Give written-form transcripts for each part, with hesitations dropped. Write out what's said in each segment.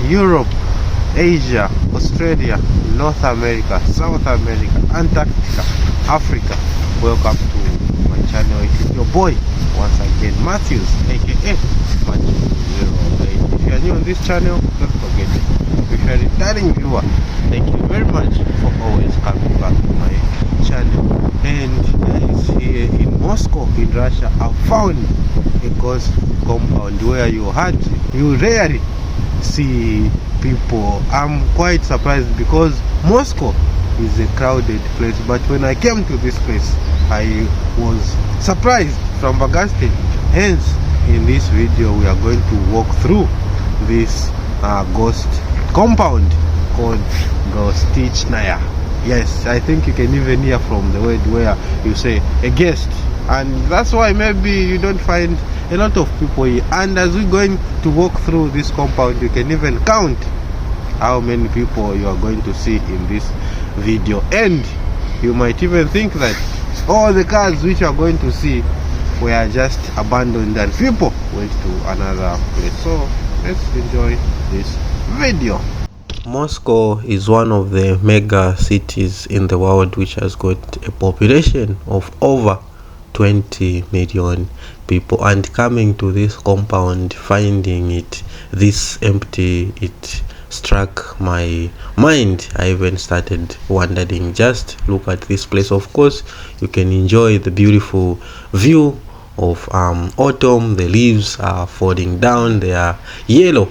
Europe, Asia, Australia, North America, South America, Antarctica, Africa. Welcome to my channel. It is your boy once again, Matthews, aka Matthews08. If you are new on this channel, don't forget, if you are a returning viewer, thank you very much for always coming back to my channel. And guys, here in Moscow, in Russia, I found a ghost compound where you rarely see people. I'm quite surprised because Moscow is a crowded place, but when I came to this place, I was surprised, flabbergasted. Hence, in this video, we are going to walk through this ghost compound called Gostichная. Yes, I think you can even hear from the word where you say a guest, and that's why maybe you don't find a lot of people here. And as we're going to walk through this compound, you can even count how many people you are going to see in this video, and you might even think that all the cars which you are going to see were just abandoned and people went to another place. So let's enjoy this video. Moscow is one of the mega cities in the world which has got a population of over 20 million people, and coming to this compound, finding it this empty, it struck my mind. I even started wondering, just look at this place. Of course, you can enjoy the beautiful view of autumn. The leaves are falling down, they are yellow,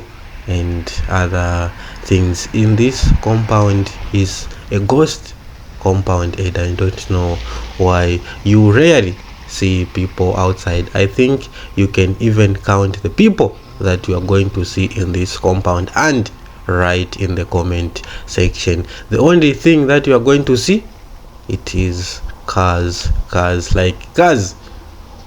and other things. In this compound is a ghost compound, and I don't know why you rarely see people outside. I think you can even count the people that you are going to see in this compound and write in the comment section. The only thing that you are going to see, it is cars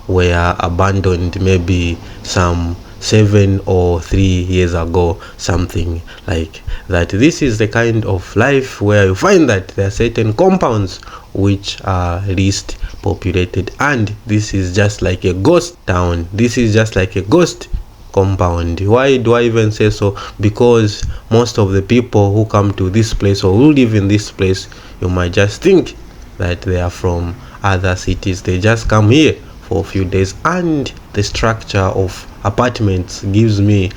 were abandoned maybe some 7 or 3 years ago, something like that. This is the kind of life where you find that there are certain compounds which are least populated, and this is just like a ghost town. This is just like a ghost compound. Why do I even say so? Because most of the people who come to this place or who live in this place, you might just think that they are from other cities. They just come here for a few days, and the structure of apartments gives me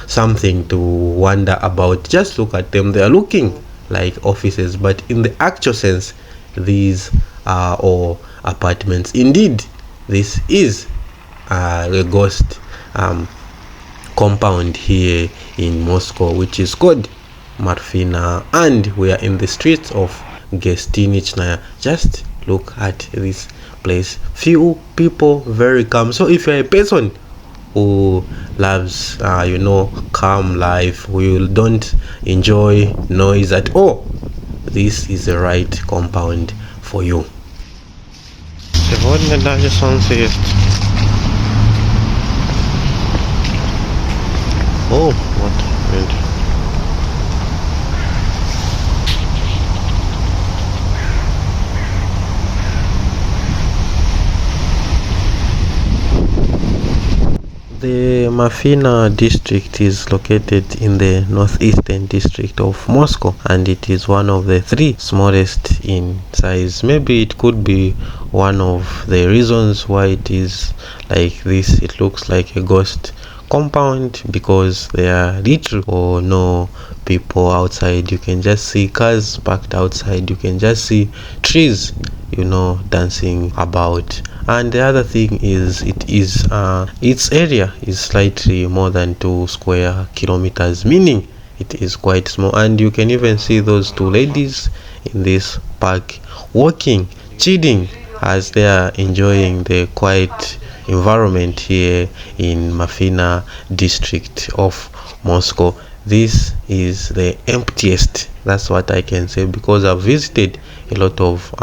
something to wonder about. Just look at them. They are looking like offices, but in the actual sense, these are all apartments. Indeed, this is a ghost compound here in Moscow, which is called Marina, and we are in the streets of Gostichная. Just look at this place. Few people, very calm. So if you're a person who loves calm life, who don't enjoy noise at all, this is the right compound for you. Сегодня даже солнце есть. Oh, what? The Marina district is located in the northeastern district of Moscow, and it is one of the 3 smallest in size. Maybe it could be one of the reasons why it is like this. It looks like a ghost compound because there are little or no people outside. You can just see cars parked outside. You can just see trees dancing about. And the other thing is, its area is slightly more than 2 square kilometers, meaning it is quite small. And you can even see those 2 ladies in this park walking, chilling, as they are enjoying the quiet environment here in Marina district of Moscow. This is the emptiest, that's what I can say, because I've visited a lot of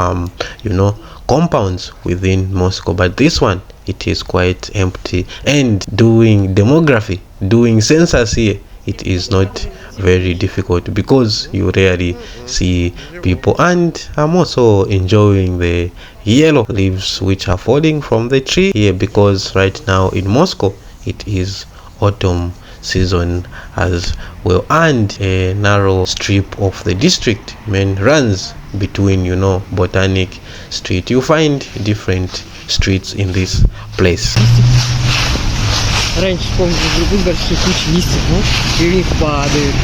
compounds within Moscow, but this one, it is quite empty. And doing demography, doing census here, it is not very difficult because you rarely see people. And I'm also enjoying the yellow leaves which are falling from the tree here, because right now in Moscow it is autumn season as well. And a narrow strip of the district runs between, Botanic Street. You find different streets in this place. Раньше, помню, грибы большие, куча листьев, и в них падают.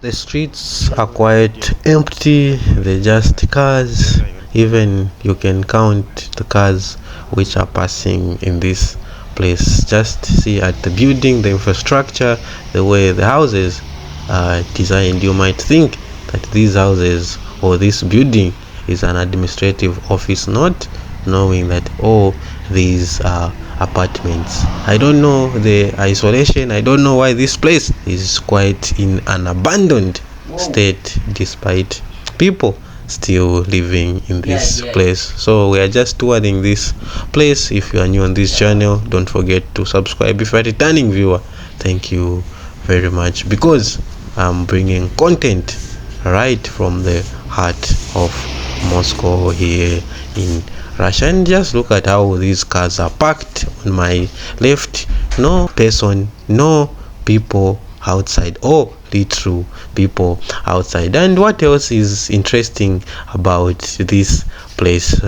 The streets are quite empty, they're just cars. Even you can count the cars which are passing in this place. Just see at the building, the infrastructure, the way the houses are designed. You might think that these houses or this building is an administrative office, not knowing that these are apartments. I don't know the isolation. I don't know why this place is quite in an abandoned state despite people still living in this place. So we are just touring this place. If you are new on this channel, don't forget to subscribe. If you are a returning viewer, thank you very much, because I'm bringing content right from the heart of Moscow here in Russia. And just look at how these cars are parked on my left. No person, no people outside, or little people outside. And what else is interesting about this place?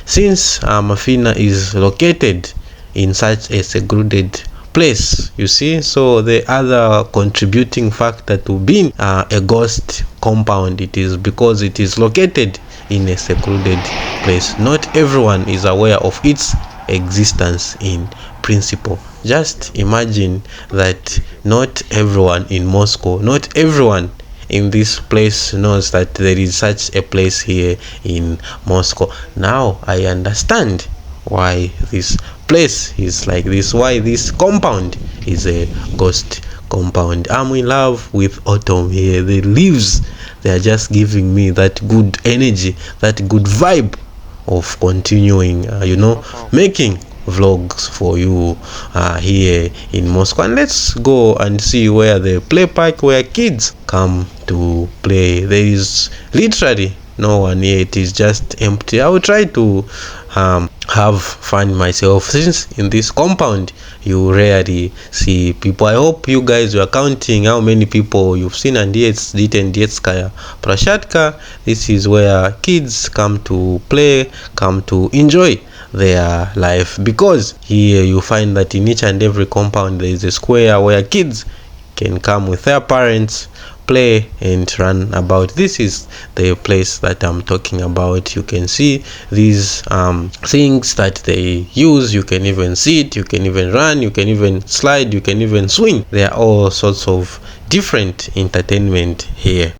Since Marina is located in such a secluded place, you see, so the other contributing factor to being a ghost compound, it is because it is located in a secluded place. Not everyone is aware of its existence in principle. Just imagine that not everyone in Moscow, not everyone in this place knows that there is such a place here in Moscow. Now I understand why this place is like this, why this compound is a ghost compound. I'm in love with autumn here. The leaves, they are just giving me that good energy, that good vibe of continuing making vlogs for you here in Moscow. And let's go and see where the play park where kids come to play. There is literally no one here. It is just empty. I will try to have fun myself, since in this compound you rarely see people. I hope you guys were counting how many people you've seen. And it's Detskaya Prashatka. This is where kids come to play, come to enjoy their life, because here you find that in each and every compound there is a square where kids can come with their parents, play and run about. This is the place that I'm talking about. You can see these things that they use. You can even sit, you can even run, you can even slide, you can even swing. There are all sorts of different entertainment here.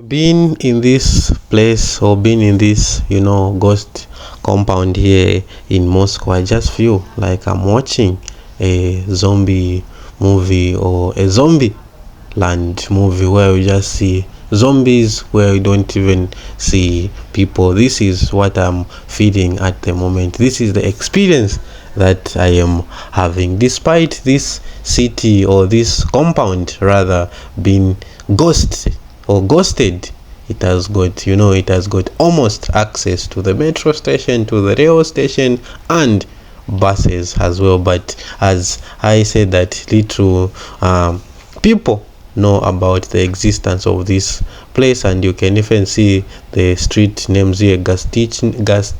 Being in this place, or being in this ghost compound here in Moscow, I just feel like I'm watching a zombie movie, or a zombie land movie, where we just see zombies, where we don't even see people. This is what I'm feeling at the moment. This is the experience that I am having, despite this city, or this compound rather, being ghosted. It has got almost access to the metro station, to the rail station, and buses as well. But as I said, that little people know about the existence of this place. And you can even see the street names here, Gastinichная,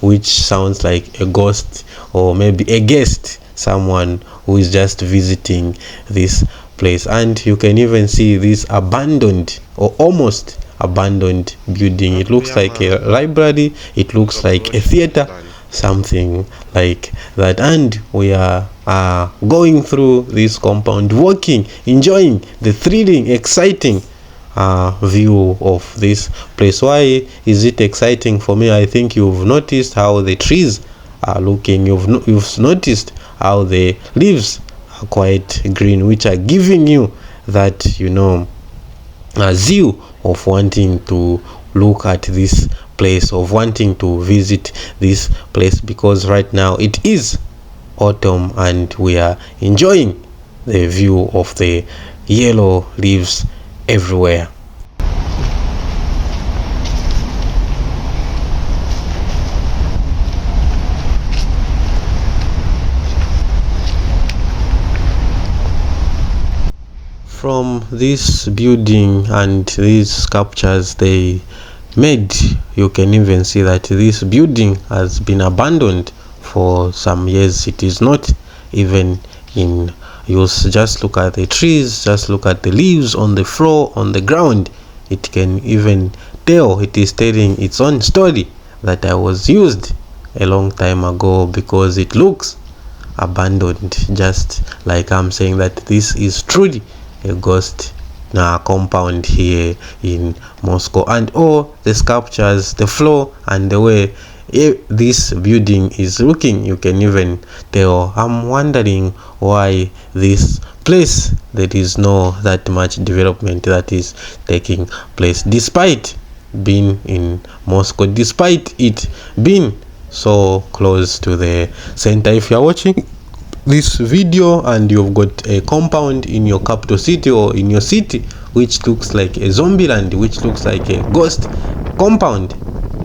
which sounds like a ghost, or maybe a guest, someone who is just visiting this place. And you can even see this abandoned, or almost abandoned building. It looks like a library, it looks like a theater, something like that. And we are going through this compound, walking, enjoying the thrilling, exciting view of this place. Why is it exciting for me? I think you've noticed how the trees are looking. You've noticed how the leaves are quite green, which are giving you that zeal of wanting to look at this place, of wanting to visit this place, because right now it is autumn and we are enjoying the view of the yellow leaves everywhere. From this building and these sculptures they made, you can even see that this building has been abandoned for some years. It is not even in use. Just look at the trees, just look at the leaves on the floor, on the ground. It can even tell, it is telling its own story that I was used a long time ago, because it looks abandoned, just like I'm saying that this is truly a ghost compound here in Moscow. And all the sculptures, the floor, and the way this building is looking, you can even tell. I'm wondering why this place, there is no that much development that is taking place, despite being in Moscow, despite it being so close to the center. If you are watching this video and you've got a compound in your capital city or in your city which looks like a zombie land, which looks like a ghost compound,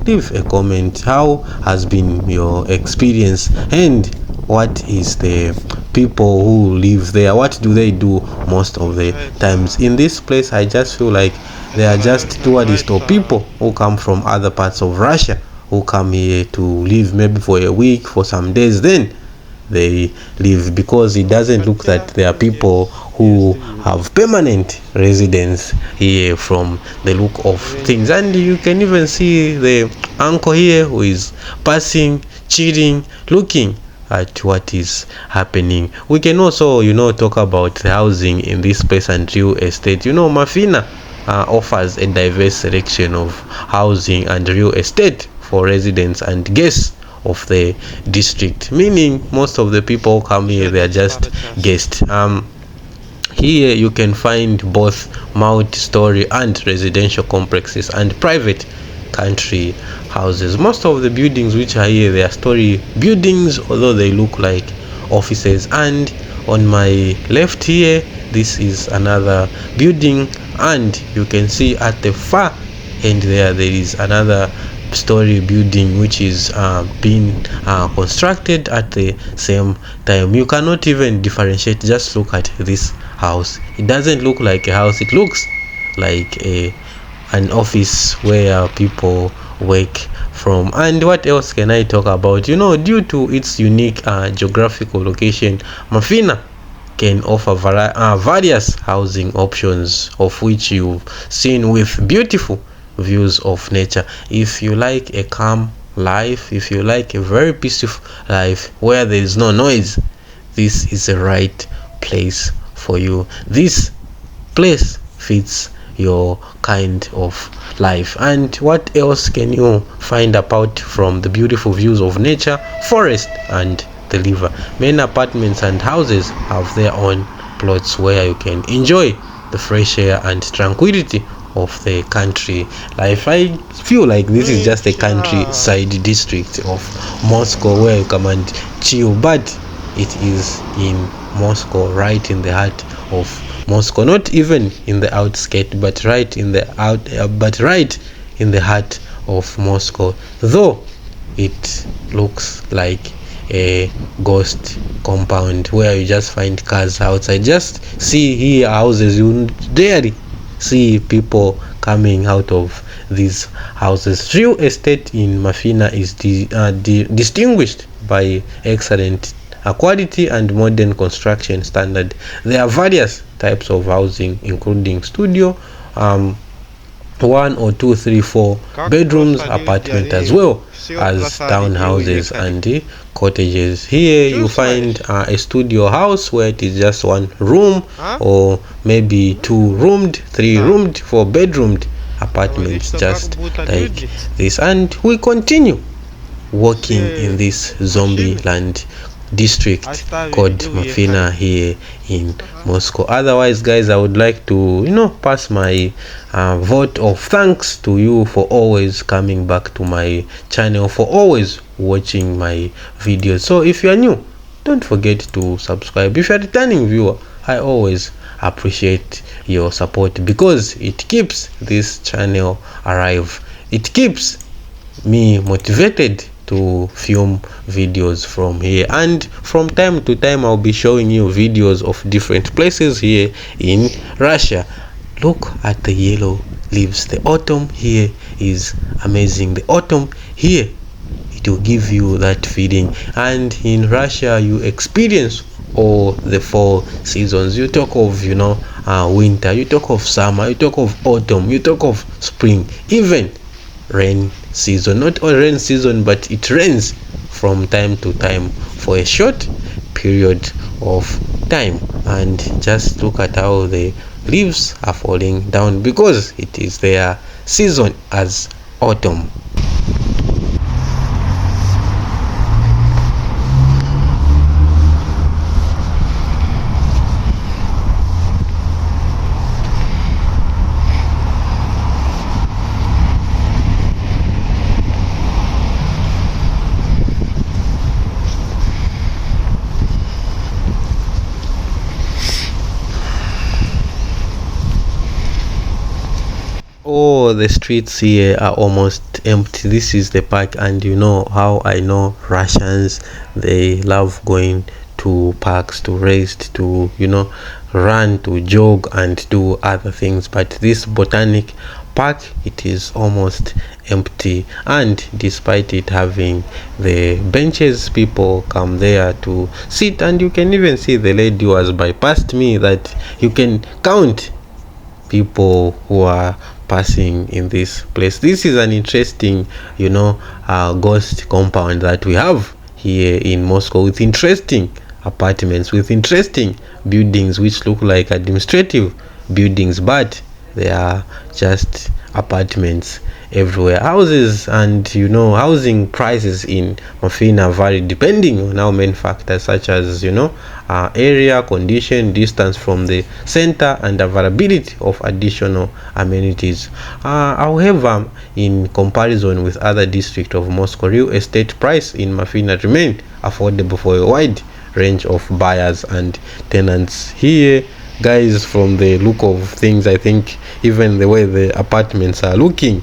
leave a comment. How has been your experience, and what is the people who live there, what do they do most of the times in this place? I just feel like they are just tourists or people who come from other parts of Russia, who come here to live maybe for a week, for some days, then they live, because it doesn't look that there are people who have permanent residence here from the look of things. And you can even see the uncle here who is passing, chilling, looking at what is happening. We can also talk about the housing in this place and real estate. Mafina offers a diverse selection of housing and real estate for residents and guests of the district, meaning most of the people who come here, they are just guests. Here you can find both multi-story and residential complexes and private country houses. Most of the buildings which are here, they are story buildings, although they look like offices. And on my left here, this is another building, and you can see at the far end there is another story building which is being constructed at the same time. You cannot even differentiate. Just look at this house. It doesn't look like a house, it looks like an office where people work from. And what else can I talk about? Due to its unique geographical location, Mafina can offer various housing options, of which you've seen, with beautiful views of nature. If you like a calm life, if you like a very peaceful life where there is no noise, this is the right place for you. This place fits your kind of life. And what else can you find apart from the beautiful views of nature, forest, and the river? Many apartments and houses have their own plots where you can enjoy the fresh air and tranquility of the country life. I feel like this is just a countryside district of Moscow where you come and chill, but it is in Moscow, right in the heart of Moscow, not even in the outskirts, but right in the heart of Moscow. Though it looks like a ghost compound where you just find cars outside. Just see here houses, you rarely see people coming out of these houses. Real estate in Mafina is distinguished by excellent quality and modern construction standard. There are various types of housing, including studio, 1 or 2, 3, 4 bedrooms, apartment, as well as townhouses and cottages. Here you find a studio house where it is just 1 room, or maybe 2 roomed, 3 roomed, 4 bedroomed apartments, just like this. And we continue walking in this zombie land. district called Mafina here in Moscow. Otherwise, guys, I would like to pass my vote of thanks to you for always coming back to my channel, for always watching my videos. So if you are new, don't forget to subscribe. If you're a returning viewer, I always appreciate your support because it keeps this channel alive. It keeps me motivated to film videos from here, and from time to time I'll be showing you videos of different places here in Russia. Look at the yellow leaves. The autumn here is amazing. The autumn here, it will give you that feeling. And in Russia you experience all the 4 seasons. You talk of winter, you talk of summer, you talk of autumn, you talk of spring, even rain season. Not all rain season, but it rains from time to time for a short period of time. And just look at how the leaves are falling down because it is their season as autumn. Oh, the streets here are almost empty. This is the park, and you know how I know Russians, they love going to parks to rest, to run, to jog and do other things. But this botanic park, it is almost empty, and despite it having the benches, people come there to sit. And you can even see the lady was bypassed me, that you can count people who are passing in this place. This is an interesting ghost compound that we have here in Moscow, with interesting apartments, with interesting buildings which look like administrative buildings, but they are just apartments everywhere. Houses and housing prices in Mafina vary depending on how many factors, such as area, condition, distance from the center, and availability of additional amenities. However, in comparison with other districts of Moscow, real estate price in Mafina remain affordable for a wide range of buyers and tenants. Here, guys, from the look of things, I think even the way the apartments are looking,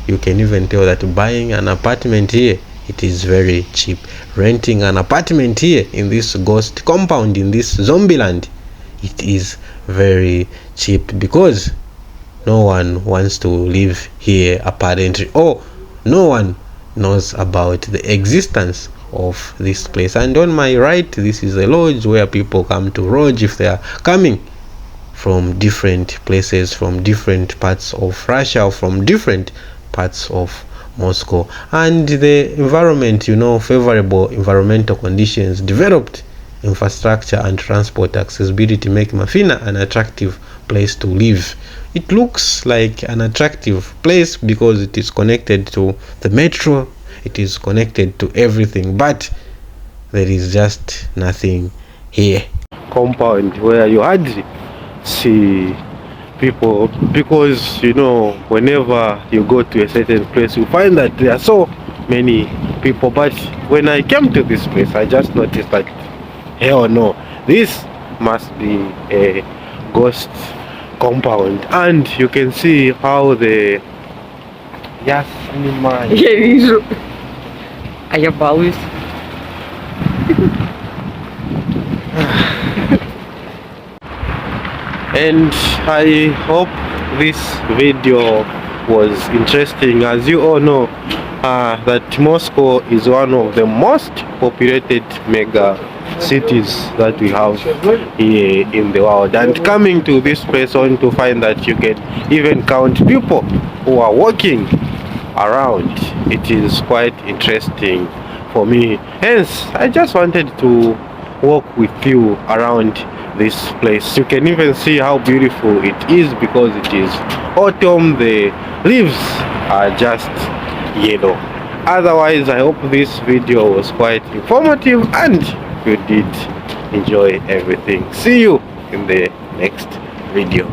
you can even tell that buying an apartment here, it is very cheap. Renting an apartment here in this ghost compound, in this zombie land, it is very cheap because no one wants to live here apparently, or no one knows about the existence of this place. And on my right, this is a lodge where people come to lodge if they are coming from different places, from different parts of Russia, or from different parts of Moscow. And the environment, favorable environmental conditions, developed infrastructure and transport accessibility make Mafina an attractive place to live. It looks like an attractive place because it is connected to the metro, it is connected to everything, but there is just nothing here. Compound where you hardly see people, because whenever you go to a certain place you find that there are so many people. But when I came to this place, I just noticed that hell no, this must be a ghost compound. And you can see how the Я вижу. А я балуюсь. And I hope this video was interesting. As you all know, that Moscow is one of the most populated mega cities that we have here in the world. And coming to this place only to find that you can even count people who are walking around, it is quite interesting for me. Hence, I just wanted to walk with you around this place. You can even see how beautiful it is because it is autumn. The leaves are just yellow. Otherwise, I hope this video was quite informative, and you did enjoy everything. See you in the next video.